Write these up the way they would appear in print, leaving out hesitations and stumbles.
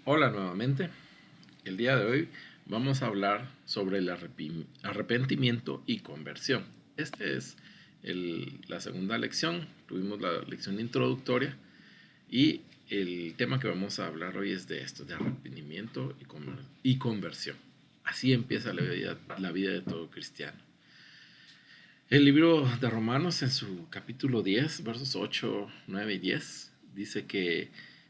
Hola nuevamente. El día de hoy vamos a hablar sobre el arrepentimiento y conversión. Esta es la segunda lección. Tuvimos la lección introductoria y el tema que vamos a hablar hoy es de esto, de arrepentimiento y conversión. Así empieza la vida de todo cristiano. El libro de Romanos en su capítulo 10, versos 8, 9 y 10,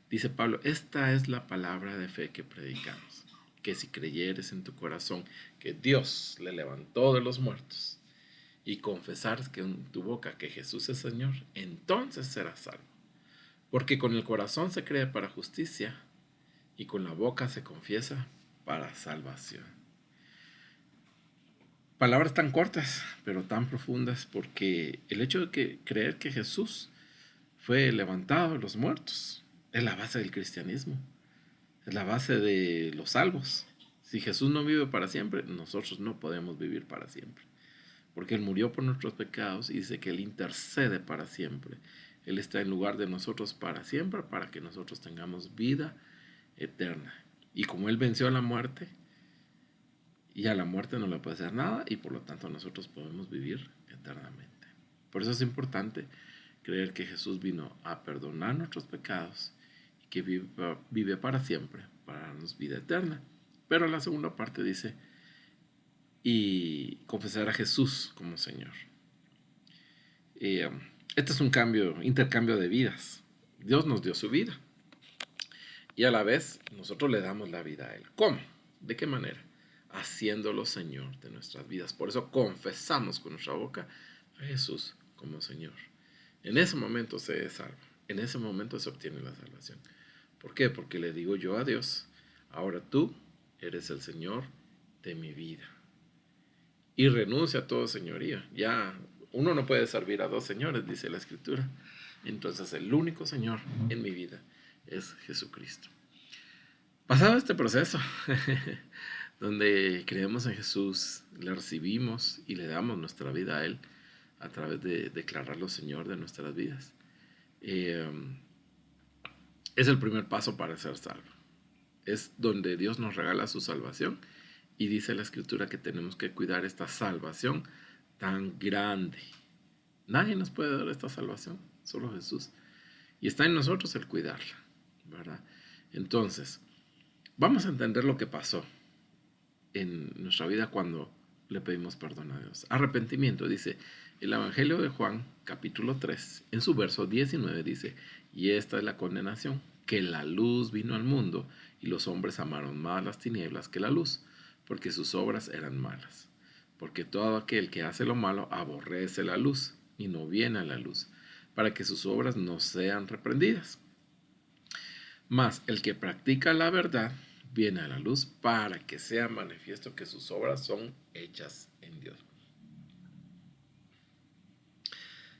dice Pablo, esta es la palabra de fe que predicamos, que si creyeres en tu corazón que Dios le levantó de los muertos y confesares que en tu boca que Jesús es Señor, entonces serás salvo. Porque con el corazón se cree para justicia y con la boca se confiesa para salvación. Palabras tan cortas, pero tan profundas, porque el hecho de creer que Jesús fue levantado de los muertos es la base del cristianismo, es la base de los salvos. Si Jesús no vive para siempre, nosotros no podemos vivir para siempre, porque Él murió por nuestros pecados y dice que Él intercede para siempre. Él está en lugar de nosotros para siempre, para que nosotros tengamos vida eterna. Y como Él venció a la muerte, y a la muerte no le puede hacer nada y por lo tanto nosotros podemos vivir eternamente. Por eso es importante creer que Jesús vino a perdonar nuestros pecados y que vive para siempre, para darnos vida eterna. Pero la segunda parte dice, y confesar a Jesús como Señor. Este es un intercambio de vidas. Dios nos dio su vida y a la vez nosotros le damos la vida a Él. ¿Cómo? ¿De qué manera? Haciéndolo Señor de nuestras vidas. Por eso confesamos con nuestra boca a Jesús como Señor. En ese momento se es salvo. En ese momento se obtiene la salvación. ¿Por qué? Porque le digo yo a Dios, ahora tú eres el Señor de mi vida. Y renuncia a todo señorío. Ya uno no puede servir a dos señores, dice la Escritura. Entonces el único Señor en mi vida es Jesucristo. Pasado este proceso, donde creemos en Jesús, le recibimos y le damos nuestra vida a Él a través de declararlo Señor de nuestras vidas, eh, es el primer paso para ser salvo. Es donde Dios nos regala su salvación y dice la Escritura que tenemos que cuidar esta salvación tan grande. Nadie nos puede dar esta salvación, solo Jesús. Y está en nosotros el cuidarla, ¿verdad? Entonces, vamos a entender lo que pasó en nuestra vida cuando le pedimos perdón a Dios. Arrepentimiento, dice el Evangelio de Juan, capítulo 3, en su verso 19 dice, y esta es la condenación, que la luz vino al mundo y los hombres amaron más las tinieblas que la luz, porque sus obras eran malas. Porque todo aquel que hace lo malo aborrece la luz y no viene a la luz, para que sus obras no sean reprendidas. Mas el que practica la verdad viene a la luz para que sea manifiesto que sus obras son hechas en Dios.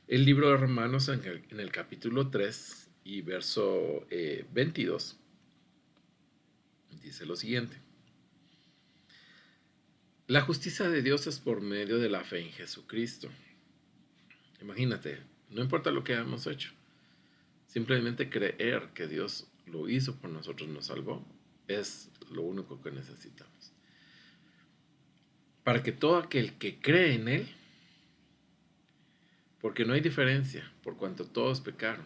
El libro de Romanos en el capítulo 3 y verso 22 dice lo siguiente. La justicia de Dios es por medio de la fe en Jesucristo. Imagínate, no importa lo que hayamos hecho, simplemente creer que Dios lo hizo por nosotros, nos salvó, es lo único que necesitamos. Para que todo aquel que cree en Él, porque no hay diferencia, por cuanto todos pecaron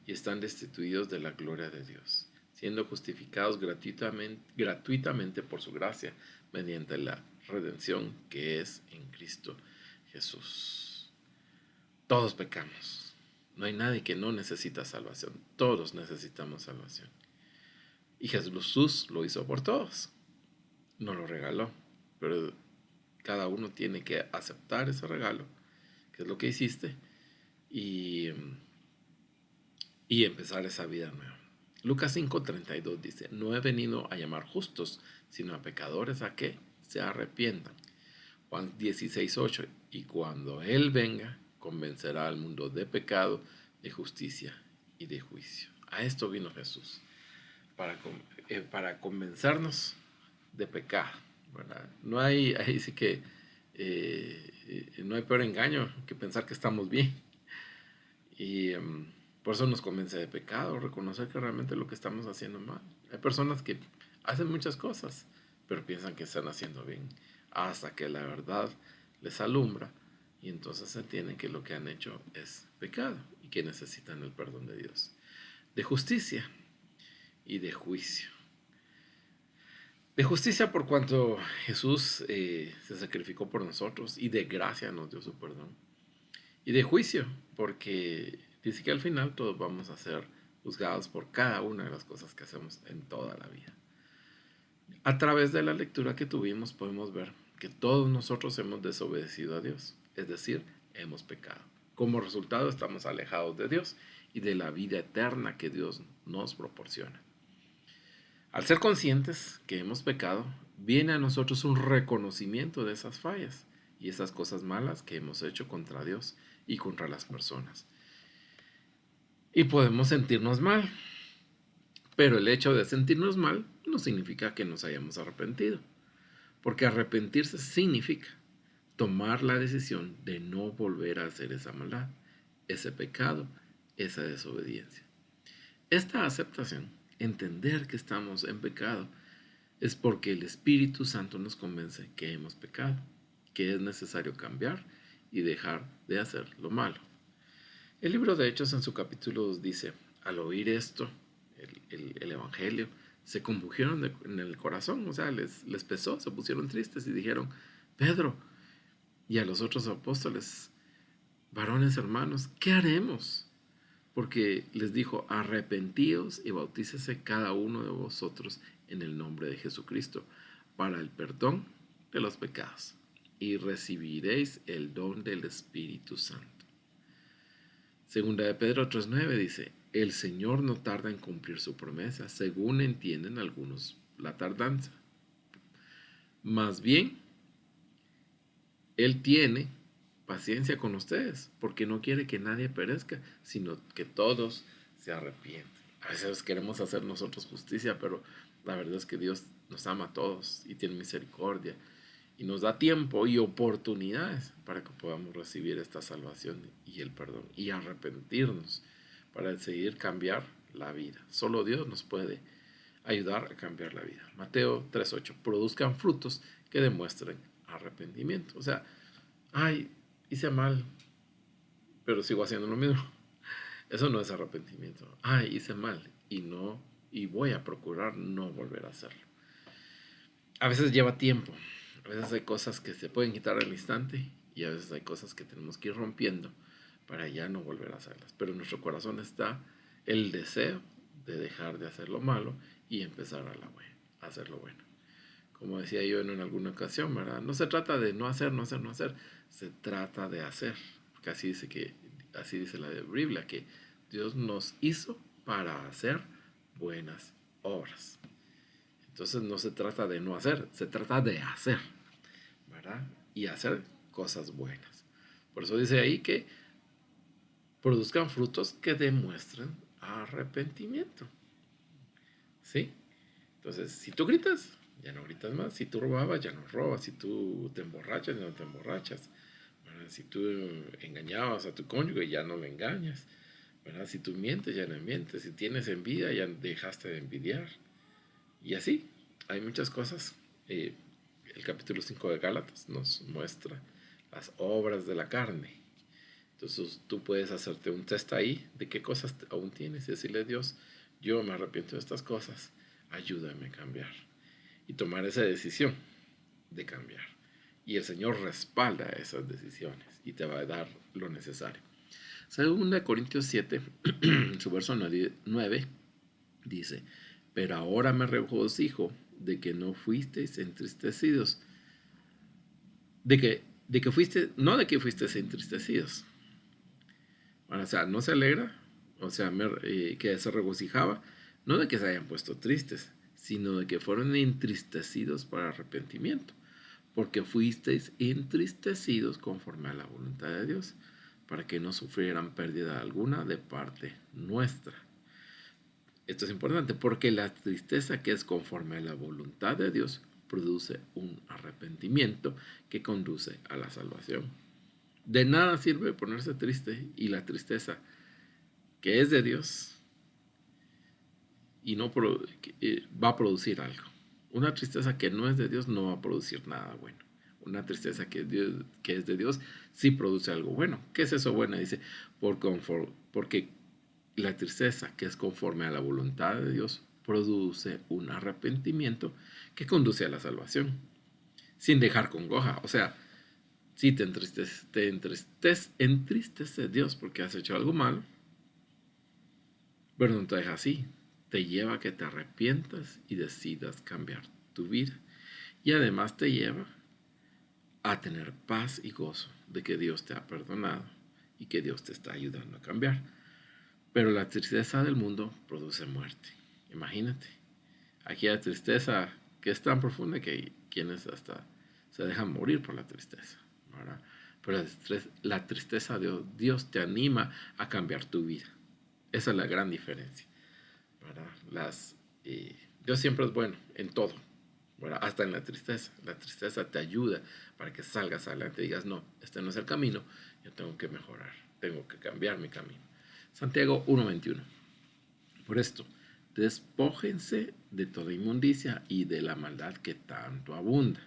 y están destituidos de la gloria de Dios, siendo justificados gratuitamente por su gracia, mediante la redención que es en Cristo Jesús. Todos pecamos. No hay nadie que no necesita salvación. Todos necesitamos salvación. Y Jesús lo hizo por todos. Nos lo regaló. Pero cada uno tiene que aceptar ese regalo, que es lo que hiciste, y empezar esa vida nueva. Lucas 5:32 dice, no he venido a llamar justos, sino a pecadores a que se arrepientan. Juan 16:8, y cuando Él venga, convencerá al mundo de pecado, de justicia y de juicio. A esto vino Jesús, para convencernos de pecado, ¿verdad? No hay, ahí sí que no hay peor engaño que pensar que estamos bien. Y Por eso nos convence de pecado, reconocer que realmente lo que estamos haciendo mal. Hay personas que hacen muchas cosas, pero piensan que están haciendo bien, hasta que la verdad les alumbra y entonces entienden que lo que han hecho es pecado y que necesitan el perdón de Dios, de justicia y de juicio. De justicia por cuanto Jesús se sacrificó por nosotros y de gracia nos dio su perdón. Y de juicio porque dice que al final todos vamos a ser juzgados por cada una de las cosas que hacemos en toda la vida. A través de la lectura que tuvimos podemos ver que todos nosotros hemos desobedecido a Dios, es decir, hemos pecado. Como resultado estamos alejados de Dios y de la vida eterna que Dios nos proporciona. Al ser conscientes que hemos pecado, viene a nosotros un reconocimiento de esas fallas y esas cosas malas que hemos hecho contra Dios y contra las personas. Y podemos sentirnos mal, pero el hecho de sentirnos mal no significa que nos hayamos arrepentido, porque arrepentirse significa tomar la decisión de no volver a hacer esa maldad, ese pecado, esa desobediencia. Esta aceptación, entender que estamos en pecado, es porque el Espíritu Santo nos convence que hemos pecado, que es necesario cambiar y dejar de hacer lo malo. El libro de Hechos en su capítulo 2 dice, al oír esto, el Evangelio, se conmovieron en el corazón, o sea, les pesó, se pusieron tristes y dijeron, Pedro y a los otros apóstoles, varones hermanos, ¿qué haremos? Porque les dijo, arrepentíos y bautícese cada uno de vosotros en el nombre de Jesucristo para el perdón de los pecados y recibiréis el don del Espíritu Santo. Segunda de Pedro 3:9 dice, el Señor no tarda en cumplir su promesa, según entienden algunos la tardanza. Más bien, Él tiene paciencia con ustedes, porque no quiere que nadie perezca, sino que todos se arrepienten. A veces queremos hacer nosotros justicia, pero la verdad es que Dios nos ama a todos y tiene misericordia y nos da tiempo y oportunidades para que podamos recibir esta salvación y el perdón y arrepentirnos para decidir cambiar la vida. Solo Dios nos puede ayudar a cambiar la vida. Mateo 3:8, produzcan frutos que demuestren arrepentimiento. O sea, ay, hice mal, pero sigo haciendo lo mismo. Eso no es arrepentimiento. Ay, hice mal y voy a procurar no volver a hacerlo. A veces lleva tiempo. A veces hay cosas que se pueden quitar al instante y a veces hay cosas que tenemos que ir rompiendo para ya no volver a hacerlas. Pero en nuestro corazón está el deseo de dejar de hacer lo malo y empezar a hacer lo bueno. Como decía yo en alguna ocasión, ¿verdad? No se trata de no hacer, no hacer, no hacer. Se trata de hacer. Porque así dice la Biblia, que Dios nos hizo para hacer buenas obras. Entonces no se trata de no hacer, se trata de hacer, ¿verdad? Y hacer cosas buenas. Por eso dice ahí que produzcan frutos que demuestren arrepentimiento. ¿Sí? Entonces, si tú gritas, ya no gritas más. Si tú robabas, ya no robas. Si tú te emborrachas, ya no te emborrachas. ¿Verdad? Si tú engañabas a tu cónyuge, ya no le engañas. ¿Verdad? Si tú mientes, ya no mientes. Si tienes envidia, ya dejaste de envidiar. Y así, hay muchas cosas. El capítulo 5 de Gálatas nos muestra las obras de la carne. Entonces tú puedes hacerte un test ahí de qué cosas aún tienes y decirle a Dios, yo me arrepiento de estas cosas, ayúdame a cambiar. Y tomar esa decisión de cambiar. Y el Señor respalda esas decisiones y te va a dar lo necesario. Segunda Corintios 7, su verso 9, dice, pero ahora me regocijo de que no fuisteis entristecidos, de que fuiste, no de que fuisteis entristecidos. Bueno, o sea, no se alegra, o sea, que se regocijaba, no de que se hayan puesto tristes, sino de que fueron entristecidos para arrepentimiento, porque fuisteis entristecidos conforme a la voluntad de Dios, para que no sufrieran pérdida alguna de parte nuestra. Esto es importante porque la tristeza que es conforme a la voluntad de Dios produce un arrepentimiento que conduce a la salvación. De nada sirve ponerse triste y la tristeza que es de Dios y no va a producir algo. Una tristeza que no es de Dios no va a producir nada bueno. Una tristeza que es de Dios sí produce algo bueno. ¿Qué es eso bueno? Dice, porque la tristeza que es conforme a la voluntad de Dios produce un arrepentimiento que conduce a la salvación, sin dejar congoja. O sea, si entristece Dios porque has hecho algo malo, pero no te deja así. Te lleva a que te arrepientas y decidas cambiar tu vida. Y además te lleva a tener paz y gozo de que Dios te ha perdonado y que Dios te está ayudando a cambiar. Pero la tristeza del mundo produce muerte. Imagínate. Aquí hay tristeza que es tan profunda que hay quienes hasta se dejan morir por la tristeza, ¿verdad? Pero la tristeza de Dios te anima a cambiar tu vida. Esa es la gran diferencia, ¿verdad? Dios siempre es bueno en todo, ¿verdad? Hasta en la tristeza. La tristeza te ayuda para que salgas adelante y digas, no, este no es el camino, yo tengo que mejorar, tengo que cambiar mi camino. Santiago 1:21. Por esto, despójense de toda inmundicia y de la maldad que tanto abunda,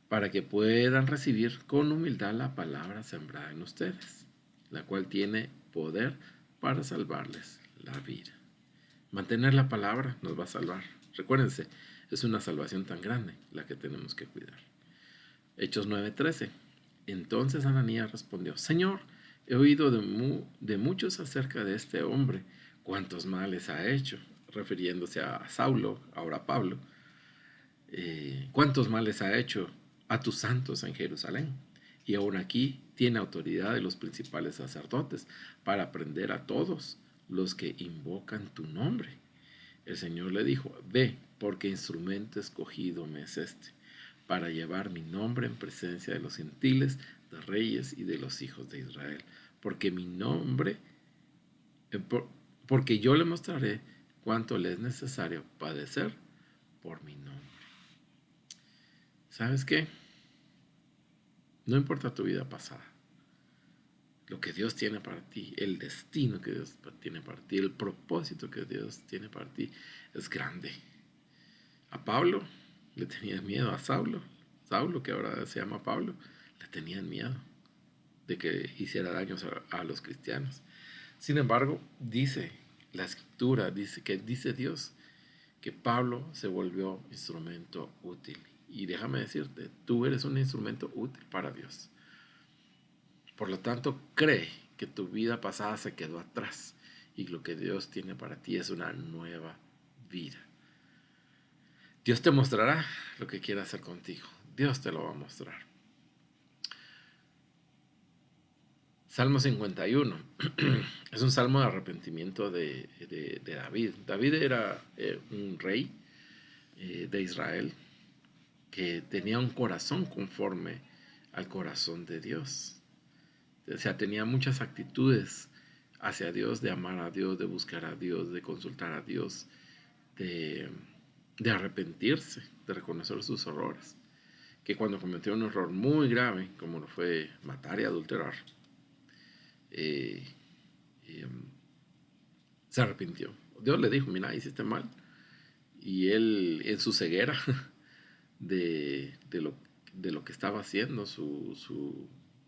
para que puedan recibir con humildad la palabra sembrada en ustedes, la cual tiene poder para salvarles la vida. Mantener la palabra nos va a salvar. Recuérdense, es una salvación tan grande la que tenemos que cuidar. Hechos 9:13. Entonces Ananías respondió, Señor, he oído de muchos acerca de este hombre, cuántos males ha hecho, refiriéndose a Saulo, ahora Pablo, cuántos males ha hecho a tus santos en Jerusalén. Y aún aquí tiene autoridad de los principales sacerdotes para prender a todos los que invocan tu nombre. El Señor le dijo, ve, porque instrumento escogido me es este, para llevar mi nombre en presencia de los gentiles, de reyes y de los hijos de Israel, porque mi nombre, porque yo le mostraré cuánto le es necesario padecer por mi nombre. ¿Sabes qué? No importa tu vida pasada, lo que Dios tiene para ti, el destino que Dios tiene para ti, el propósito que Dios tiene para ti es grande. A Pablo le tenían miedo, a Saulo, que ahora se llama Pablo, le tenían miedo de que hiciera daños a los cristianos. Sin embargo, dice la escritura, dice Dios, que Pablo se volvió instrumento útil. Y déjame decirte, tú eres un instrumento útil para Dios. Por lo tanto, cree que tu vida pasada se quedó atrás y lo que Dios tiene para ti es una nueva vida. Dios te mostrará lo que quiere hacer contigo. Dios te lo va a mostrar. Salmo 51. Es un salmo de arrepentimiento de David. David era un rey de Israel que tenía un corazón conforme al corazón de Dios. O sea, tenía muchas actitudes hacia Dios, de amar a Dios, de buscar a Dios, de consultar a Dios, de arrepentirse, de reconocer sus errores. Que cuando cometió un error muy grave, como lo fue matar y adulterar, eh, eh, se arrepintió. Dios le dijo, mira, hiciste mal. Y él, en su ceguera de lo que estaba haciendo,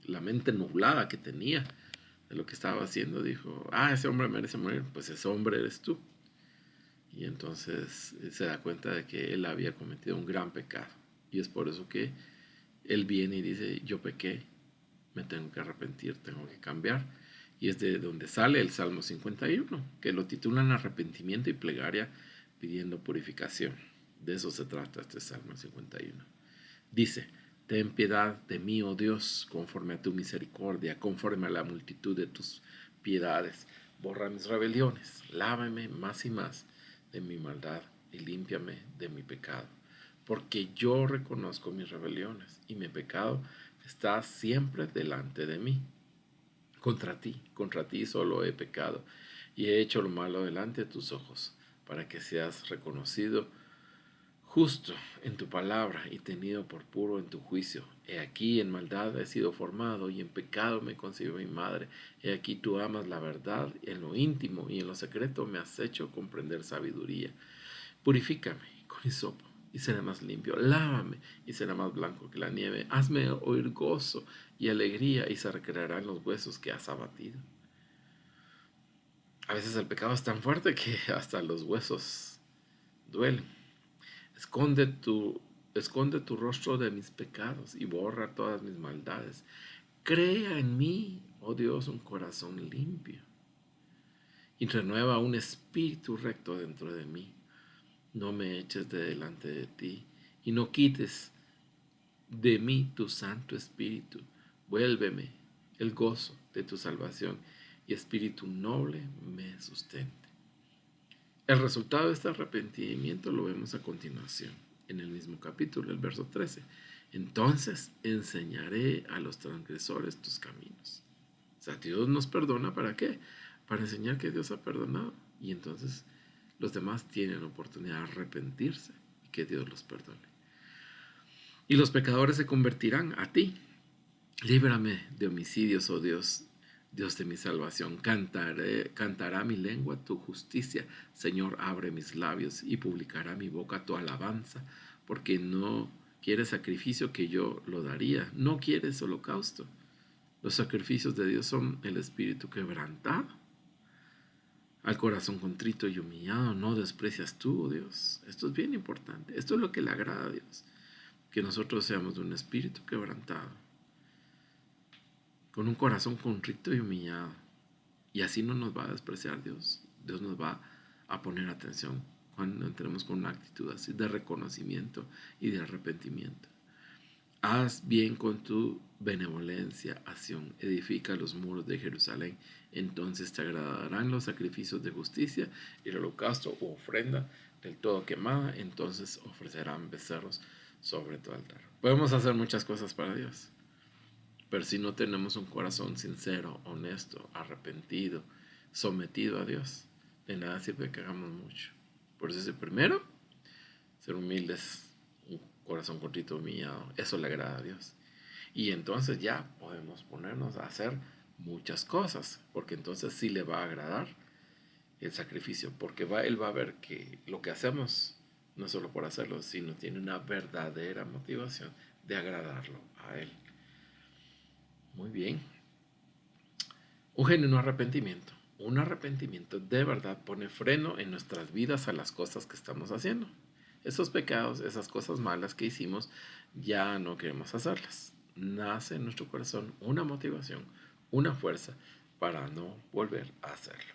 la mente nublada que tenía de lo que estaba haciendo, dijo, ese hombre merece morir, pues ese hombre eres tú. Y entonces se da cuenta de que él había cometido un gran pecado. Y es por eso que él viene y dice, yo pequé, me tengo que arrepentir, tengo que cambiar. Y es de donde sale el Salmo 51, que lo titulan arrepentimiento y plegaria pidiendo purificación. De eso se trata este Salmo 51. Dice, ten piedad de mí, oh Dios, conforme a tu misericordia, conforme a la multitud de tus piedades. Borra mis rebeliones, lávame más y más de mi maldad y límpiame de mi pecado. Porque yo reconozco mis rebeliones y mi pecado está siempre delante de mí. Contra ti solo he pecado y he hecho lo malo delante de tus ojos, para que seas reconocido justo en tu palabra y tenido por puro en tu juicio. He aquí en maldad he sido formado y en pecado me concibió mi madre. He aquí tú amas la verdad en lo íntimo y en lo secreto me has hecho comprender sabiduría. Purifícame con hisopo y seré más limpio. Lávame y será más blanco que la nieve. Hazme oír gozo y alegría y se recrearán los huesos que has abatido. A veces el pecado es tan fuerte que hasta los huesos duelen. Esconde tu, esconde tu rostro de mis pecados y borra todas mis maldades. Crea en mí, oh Dios, un corazón limpio y renueva un espíritu recto dentro de mí. No me eches de delante de ti y no quites de mí tu Santo Espíritu. Vuélveme el gozo de tu salvación y espíritu noble me sustente. El resultado de este arrepentimiento lo vemos a continuación, en el mismo capítulo, el verso 13. Entonces enseñaré a los transgresores tus caminos. O sea, Dios nos perdona, ¿para qué? Para enseñar que Dios ha perdonado. Y entonces los demás tienen oportunidad de arrepentirse y que Dios los perdone. Y los pecadores se convertirán a ti. Líbrame de homicidios, oh Dios, Dios de mi salvación. Cantará mi lengua tu justicia. Señor, abre mis labios y publicará mi boca tu alabanza, porque no quieres sacrificio que yo lo daría. No quieres holocausto. Los sacrificios de Dios son el espíritu quebrantado. Al corazón contrito y humillado no desprecias tú, oh Dios. Esto es bien importante. Esto es lo que le agrada a Dios. Que nosotros seamos de un espíritu quebrantado, con un corazón contrito y humillado. Y así no nos va a despreciar Dios. Dios nos va a poner atención cuando entremos con una actitud así de reconocimiento y de arrepentimiento. Haz bien con tu benevolencia a Sión, edifica los muros de Jerusalén, entonces te agradarán los sacrificios de justicia y el holocausto u ofrenda del todo quemada, entonces ofrecerán becerros sobre tu altar. Podemos hacer muchas cosas para Dios, pero si no tenemos un corazón sincero, honesto, arrepentido, sometido a Dios, de nada sirve que hagamos mucho. Por eso es el primero, ser humildes, un corazón cortito, humillado. Eso le agrada a Dios. Y entonces ya podemos ponernos a hacer muchas cosas, porque entonces sí le va a agradar el sacrificio, porque Él va a ver que lo que hacemos no es solo por hacerlo, sino tiene una verdadera motivación de agradarlo a Él. Muy bien. Un genuino arrepentimiento. Un arrepentimiento de verdad pone freno en nuestras vidas a las cosas que estamos haciendo. Esos pecados, esas cosas malas que hicimos, ya no queremos hacerlas. Nace en nuestro corazón una motivación, una fuerza para no volver a hacerlo.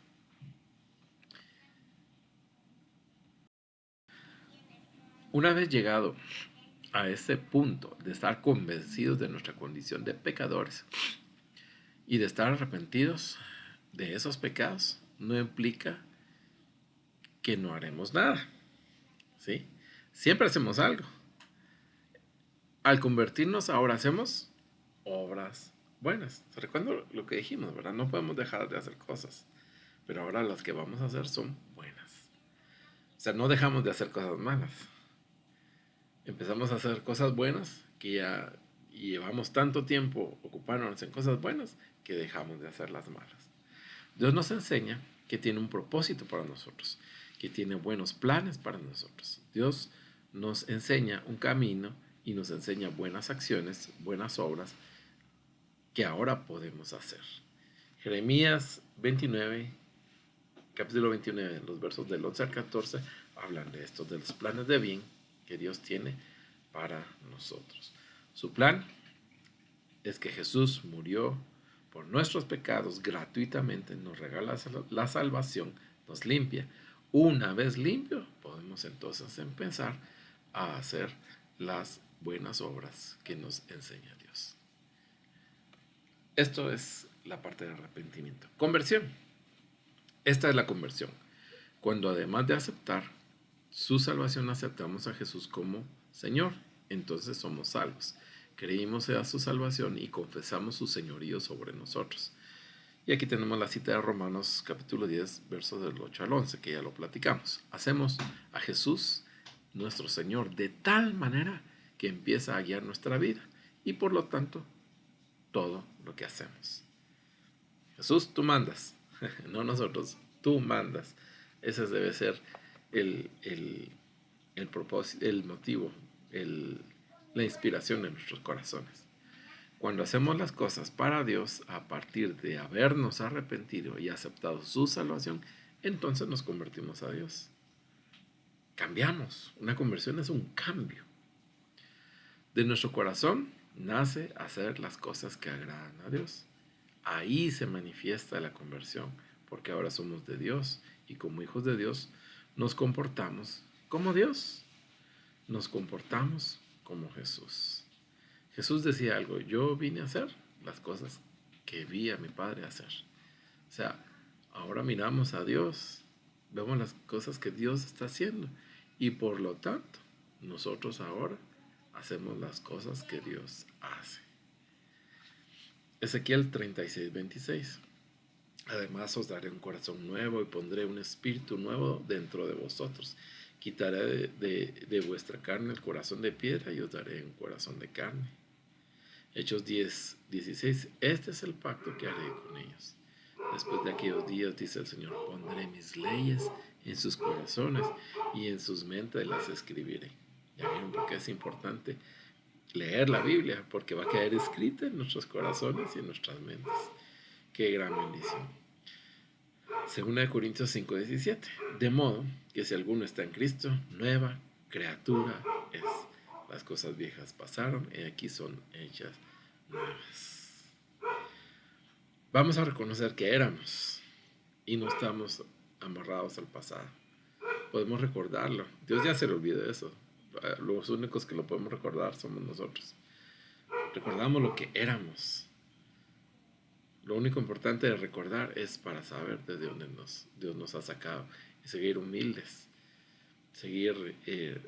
Una vez llegado a ese punto de estar convencidos de nuestra condición de pecadores y de estar arrepentidos de esos pecados, no implica que no haremos nada, ¿sí? Siempre hacemos algo. Al convertirnos ahora hacemos obras buenas. Recuerdo lo que dijimos, ¿verdad? No podemos dejar de hacer cosas, pero ahora las que vamos a hacer son buenas. O sea, no dejamos de hacer cosas malas. Empezamos a hacer cosas buenas que ya llevamos tanto tiempo ocupándonos en cosas buenas que dejamos de hacer las malas. Dios nos enseña que tiene un propósito para nosotros, que tiene buenos planes para nosotros. Dios nos enseña un camino y nos enseña buenas acciones, buenas obras que ahora podemos hacer. Jeremías 29, capítulo 29, los versos del 11 al 14, hablan de esto, de los planes de bien que Dios tiene para nosotros. Su plan es que Jesús murió por nuestros pecados gratuitamente, nos regala la salvación, nos limpia. Una vez limpio, podemos entonces empezar a hacer las buenas obras que nos enseña Dios. Esto es la parte de arrepentimiento. Conversión. Esta es la conversión. Cuando además de aceptar su salvación, aceptamos a Jesús como Señor, entonces somos salvos. Creímos en su salvación y confesamos su señorío sobre nosotros. Y aquí tenemos la cita de Romanos capítulo 10, versos del 8 al 11, que ya lo platicamos. Hacemos a Jesús nuestro Señor de tal manera que empieza a guiar nuestra vida y por lo tanto todo lo que hacemos. Jesús, tú mandas, no nosotros, tú mandas. Ese debe ser el propósito, el motivo, la inspiración de nuestros corazones. Cuando hacemos las cosas para Dios a partir de habernos arrepentido y aceptado su salvación, entonces nos convertimos a Dios. Cambiamos. Una conversión es un cambio. De nuestro corazón nace hacer las cosas que agradan a Dios. Ahí se manifiesta la conversión, porque ahora somos de Dios y como hijos de Dios nos comportamos como Dios. Nos comportamos como Jesús. Jesús decía algo: yo vine a hacer las cosas que vi a mi Padre hacer. O sea, ahora miramos a Dios, vemos las cosas que Dios está haciendo y por lo tanto nosotros ahora hacemos las cosas que Dios hace. Ezequiel 36:26. Además os daré un corazón nuevo y pondré un espíritu nuevo dentro de vosotros. Quitaré de vuestra carne el corazón de piedra y os daré un corazón de carne. Hechos 10:16. Este es el pacto que haré con ellos. Después de aquellos días, dice el Señor, pondré mis leyes en sus corazones y en sus mentes las escribiré. Ya vieron por qué es importante leer la Biblia, porque va a quedar escrita en nuestros corazones y en nuestras mentes. Qué gran bendición. 2 Corintios 5:17. De modo que si alguno está en Cristo, nueva criatura es. Las cosas viejas pasaron y aquí son hechas nuevas. Vamos a reconocer que éramos y no estamos amarrados al pasado. Podemos recordarlo. Dios ya se le olvidó eso. Los únicos que lo podemos recordar somos nosotros. Recordamos lo que éramos. Lo único importante de recordar es para saber desde dónde Dios nos ha sacado y seguir humildes, seguir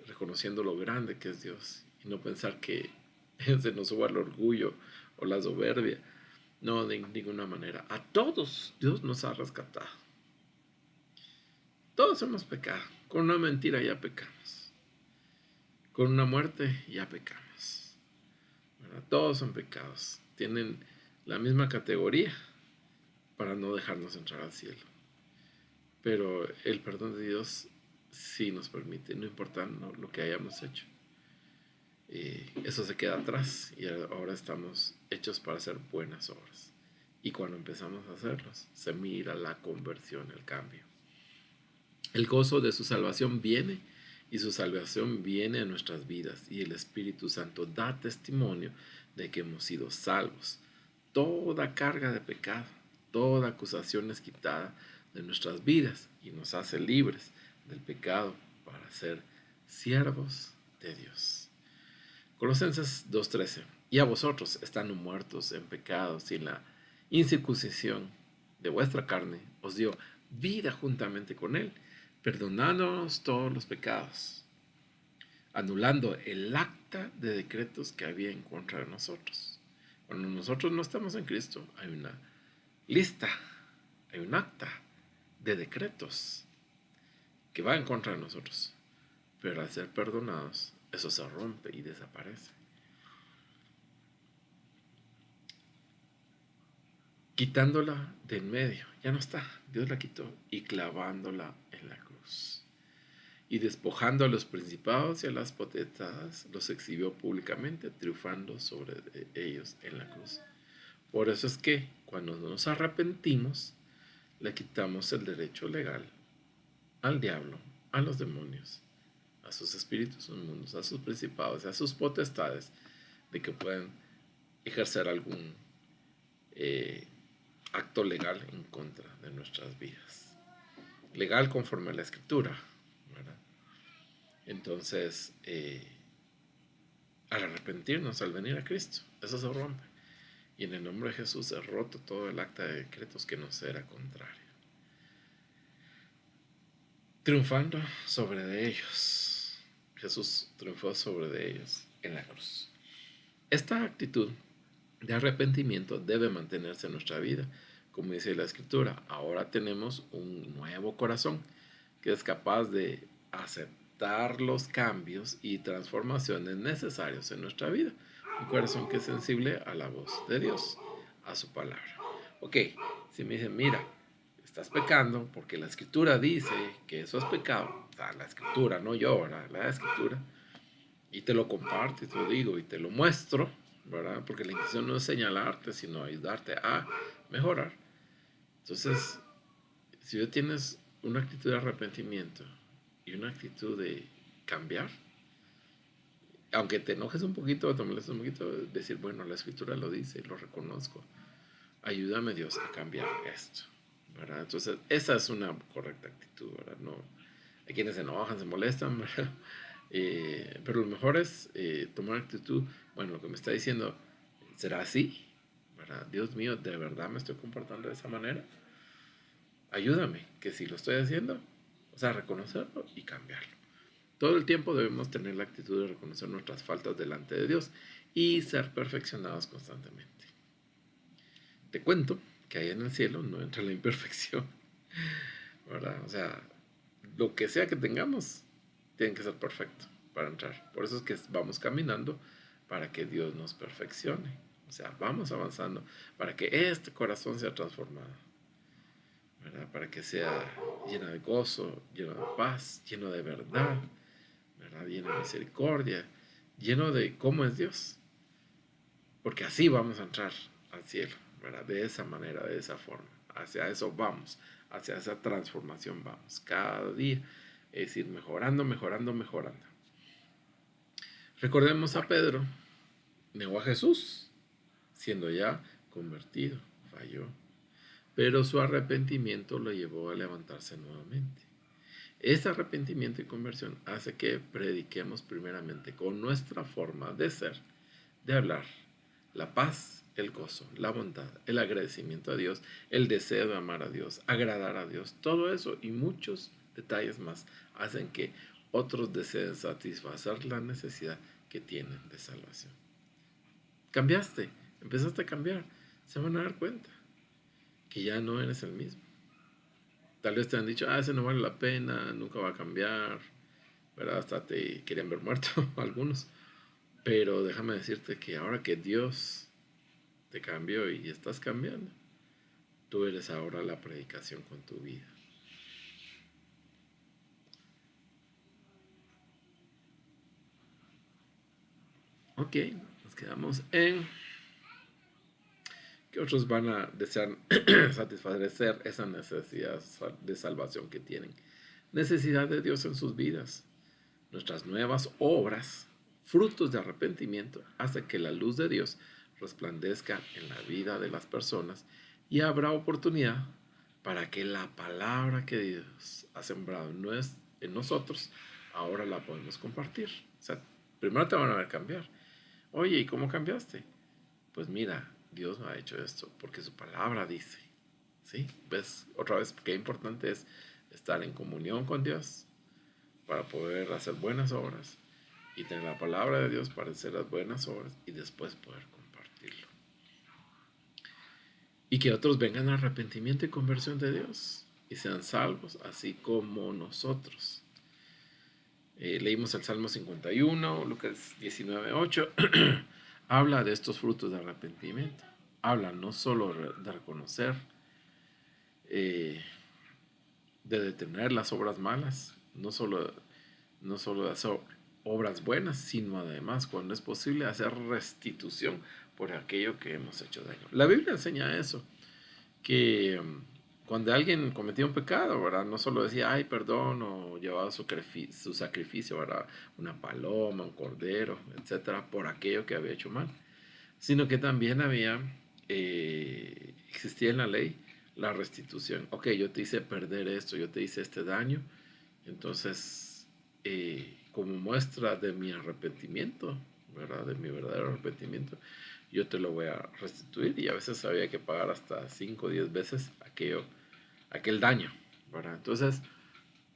reconociendo lo grande que es Dios y no pensar que se nos suba el orgullo o la soberbia. No, de ninguna manera. A todos Dios nos ha rescatado. Todos hemos pecado. Con una mentira ya pecamos. Con una muerte ya pecamos. ¿Verdad? Todos son pecados. Tienen la misma categoría para no dejarnos entrar al cielo. Pero el perdón de Dios sí nos permite, no importa lo que hayamos hecho. Eso se queda atrás y ahora estamos hechos para hacer buenas obras. Y cuando empezamos a hacerlos, se mira la conversión, el cambio. El gozo de su salvación viene y su salvación viene a nuestras vidas y el Espíritu Santo da testimonio de que hemos sido salvos. Toda carga de pecado, toda acusación es quitada de nuestras vidas y nos hace libres del pecado para ser siervos de Dios. Colosenses 2:13. Y a vosotros, estando muertos en pecados y en la incircuncisión de vuestra carne, os dio vida juntamente con él, perdonándonos todos los pecados, anulando el acta de decretos que había en contra de nosotros. Cuando nosotros no estamos en Cristo, hay una lista, hay un acta de decretos que va en contra de nosotros. Pero al ser perdonados, eso se rompe y desaparece. Quitándola de en medio, ya no está, Dios la quitó, y clavándola en la cruz. Y despojando a los principados y a las potestades, los exhibió públicamente, triunfando sobre ellos en la cruz. Por eso es que cuando nos arrepentimos, le quitamos el derecho legal al diablo, a los demonios, a sus espíritus inmundos, a sus principados, a sus potestades, de que puedan ejercer algún acto legal en contra de nuestras vidas. Legal conforme a la Escritura, ¿verdad? Entonces, al arrepentirnos, al venir a Cristo, eso se rompe. Y en el nombre de Jesús se roto todo el acta de decretos que nos era contrario. Triunfando sobre de ellos. Jesús triunfó sobre de ellos en la cruz. Esta actitud de arrepentimiento debe mantenerse en nuestra vida. Como dice la Escritura, ahora tenemos un nuevo corazón que es capaz de aceptar los cambios y transformaciones necesarios en nuestra vida. Un corazón que es sensible a la voz de Dios, a su palabra. Ok, si me dicen, mira, estás pecando porque la escritura dice que eso es pecado, o sea, la escritura, no yo, ¿verdad? La escritura, y te lo comparto y te lo digo y te lo muestro, ¿verdad? Porque la intención no es señalarte, sino ayudarte a mejorar. Entonces, si tú tienes una actitud de arrepentimiento y una actitud de cambiar, aunque te enojes un poquito, te molestes un poquito, decir, bueno, la escritura lo dice, lo reconozco, ayúdame Dios a cambiar esto, ¿verdad? Entonces, esa es una correcta actitud, ¿verdad? No, hay quienes se enojan, se molestan, ¿verdad? Pero lo mejor es tomar actitud, bueno, lo que me está diciendo, ¿será así? ¿Verdad? Dios mío, ¿de verdad me estoy comportando de esa manera? Ayúdame, que si lo estoy haciendo, o sea, reconocerlo y cambiarlo. Todo el tiempo debemos tener la actitud de reconocer nuestras faltas delante de Dios y ser perfeccionados constantemente. Te cuento que ahí en el cielo no entra la imperfección, ¿verdad? O sea, lo que sea que tengamos, tiene que ser perfecto para entrar. Por eso es que vamos caminando para que Dios nos perfeccione. O sea, vamos avanzando para que este corazón sea transformado, ¿verdad? Para que sea lleno de gozo, lleno de paz, lleno de verdad, ¿verdad? Lleno de misericordia, lleno de cómo es Dios. Porque así vamos a entrar al cielo, ¿verdad? De esa manera, de esa forma. Hacia eso vamos, hacia esa transformación vamos. Cada día es ir mejorando, mejorando, mejorando. Recordemos a Pedro, negó a Jesús, siendo ya convertido, falló. Pero su arrepentimiento lo llevó a levantarse nuevamente. Ese arrepentimiento y conversión hace que prediquemos primeramente con nuestra forma de ser, de hablar, la paz, el gozo, la bondad, el agradecimiento a Dios, el deseo de amar a Dios, agradar a Dios, todo eso y muchos detalles más hacen que otros deseen satisfacer la necesidad que tienen de salvación. Cambiaste, empezaste a cambiar, se van a dar cuenta que ya no eres el mismo. Tal vez te han dicho, ese no vale la pena, nunca va a cambiar, ¿verdad? Hasta te querían ver muerto algunos. Pero déjame decirte que ahora que Dios te cambió y estás cambiando, tú eres ahora la predicación con tu vida. Ok, nos quedamos en que otros van a desear satisfacer esa necesidad de salvación que tienen. Necesidad de Dios en sus vidas. Nuestras nuevas obras, frutos de arrepentimiento, hacen que la luz de Dios resplandezca en la vida de las personas y habrá oportunidad para que la palabra que Dios ha sembrado en nosotros, ahora la podemos compartir. O sea, primero te van a ver cambiar. Oye, ¿y cómo cambiaste? Pues mira, Dios ha hecho esto porque su palabra dice. ¿Sí? ¿Ves? Otra vez, qué importante es estar en comunión con Dios para poder hacer buenas obras y tener la palabra de Dios para hacer las buenas obras y después poder compartirlo. Y que otros vengan al arrepentimiento y conversión de Dios y sean salvos, así como nosotros. Leímos el Salmo 51, Lucas 19:8, habla de estos frutos de arrepentimiento. Habla no solo de reconocer, eh, de detener las obras malas, no solo de hacer obras buenas, sino además, cuando es posible, hacer restitución por aquello que hemos hecho daño. La Biblia enseña eso, que cuando alguien cometía un pecado, ¿verdad? No solo decía, ay, perdón, o llevaba su sacrificio, ¿verdad? Una paloma, un cordero, etcétera, por aquello que había hecho mal, sino que también existía en la ley la restitución. Ok, yo te hice perder esto, yo te hice este daño, entonces, como muestra de mi arrepentimiento, ¿verdad? De mi verdadero arrepentimiento, yo te lo voy a restituir. Y a veces había que pagar hasta 5 o 10 veces aquel daño, ¿verdad? Entonces,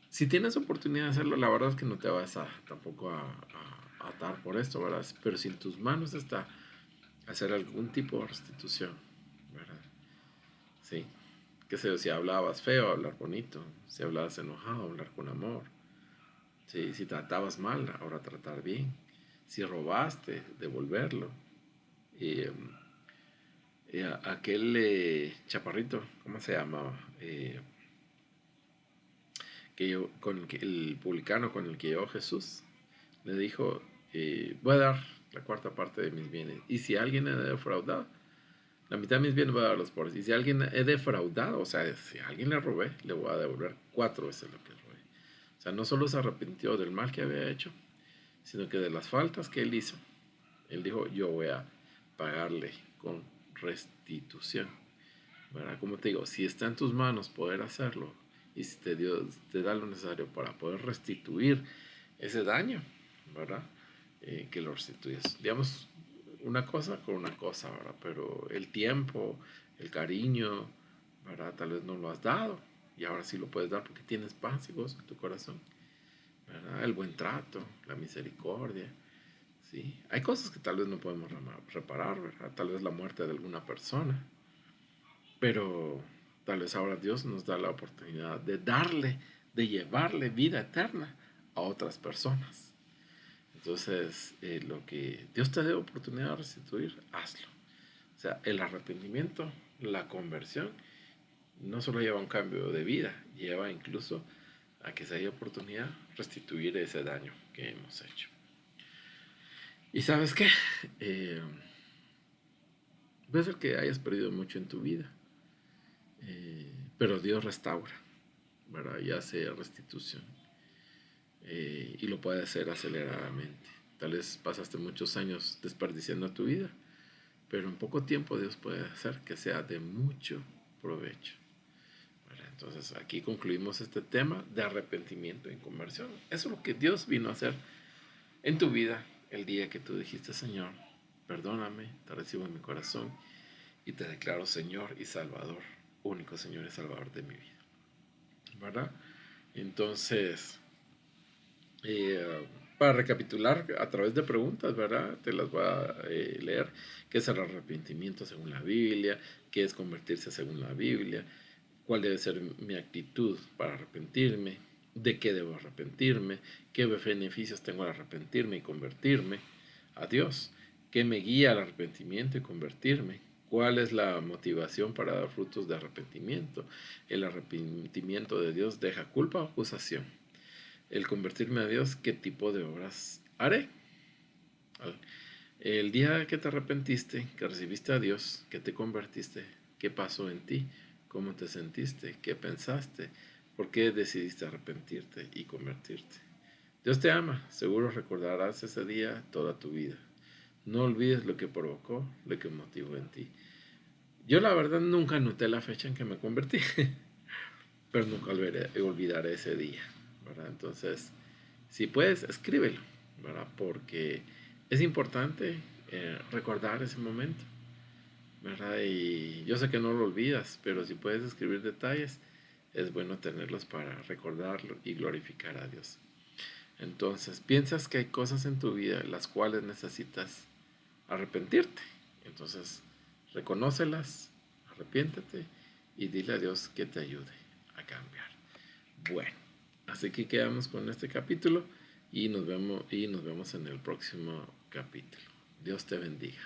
si tienes oportunidad de hacerlo, la verdad es que no te vas tampoco a atar por esto, ¿verdad? Pero si en tus manos está hacer algún tipo de restitución, ¿verdad? Sí. Que sé, si hablabas feo, hablar bonito. Si hablabas enojado, hablar con amor. ¿sí? Si tratabas mal, ahora tratar bien. Si robaste, devolverlo. Y, aquel chaparrito, ¿cómo se llamaba? El publicano con el que llegó Jesús, le dijo, voy a dar la cuarta parte de mis bienes. Y si alguien he defraudado, la mitad de mis bienes voy a dar a los pobres. Y si alguien he defraudado, o sea, si a alguien le robé, le voy a devolver 4 veces lo que robé. O sea, no solo se arrepintió del mal que había hecho, sino que de las faltas que él hizo, él dijo, yo voy a pagarle con restitución. ¿Verdad? Como te digo, si está en tus manos poder hacerlo, y si Dios te da lo necesario para poder restituir ese daño, ¿verdad? Que lo restituyes. Digamos, una cosa con una cosa, ¿verdad? Pero el tiempo, el cariño, ¿verdad? Tal vez no lo has dado y ahora sí lo puedes dar porque tienes paz y gozo en tu corazón, ¿verdad? El buen trato, la misericordia, ¿sí? Hay cosas que tal vez no podemos reparar, ¿verdad? Tal vez la muerte de alguna persona, pero tal vez ahora Dios nos da la oportunidad de darle, de llevarle vida eterna a otras personas. Entonces, lo que Dios te dé oportunidad de restituir, hazlo. O sea, el arrepentimiento, la conversión, no solo lleva a un cambio de vida, lleva incluso a que se haya oportunidad de restituir ese daño que hemos hecho. ¿Y sabes qué? Puede ser que hayas perdido mucho en tu vida, pero Dios restaura, ¿verdad? Y hace restitución. Y lo puede hacer aceleradamente. Tal vez pasaste muchos años desperdiciando tu vida, pero en poco tiempo Dios puede hacer que sea de mucho provecho. ¿Verdad? Entonces aquí concluimos este tema de arrepentimiento y conversión. Eso es lo que Dios vino a hacer en tu vida el día que tú dijiste, Señor, perdóname, te recibo en mi corazón y te declaro Señor y Salvador, único Señor y Salvador de mi vida. ¿Verdad? Entonces, eh, para recapitular a través de preguntas, ¿verdad? Te las voy a leer. ¿Qué es el arrepentimiento según la Biblia? ¿Qué es convertirse según la Biblia? ¿Cuál debe ser mi actitud para arrepentirme? ¿De qué debo arrepentirme? ¿Qué beneficios tengo al arrepentirme y convertirme a Dios? ¿Qué me guía al arrepentimiento y convertirme? ¿Cuál es la motivación para dar frutos de arrepentimiento? El arrepentimiento de Dios deja culpa o acusación. El convertirme a Dios, ¿qué tipo de obras haré? El día que te arrepentiste, que recibiste a Dios, que te convertiste, ¿qué pasó en ti? ¿Cómo te sentiste? ¿Qué pensaste? ¿Por qué decidiste arrepentirte y convertirte? Dios te ama, seguro recordarás ese día toda tu vida. No olvides lo que provocó, lo que motivó en ti. Yo la verdad nunca noté la fecha en que me convertí, pero nunca olvidaré ese día, ¿verdad? Entonces, si puedes, escríbelo, ¿verdad? Porque es importante recordar ese momento, ¿verdad? Y yo sé que no lo olvidas, pero si puedes escribir detalles, es bueno tenerlos para recordarlo y glorificar a Dios. Entonces, piensas que hay cosas en tu vida las cuales necesitas arrepentirte. Entonces, reconócelas, arrepiéntete y dile a Dios que te ayude a cambiar. Bueno, así que quedamos con este capítulo y nos vemos en el próximo capítulo. Dios te bendiga.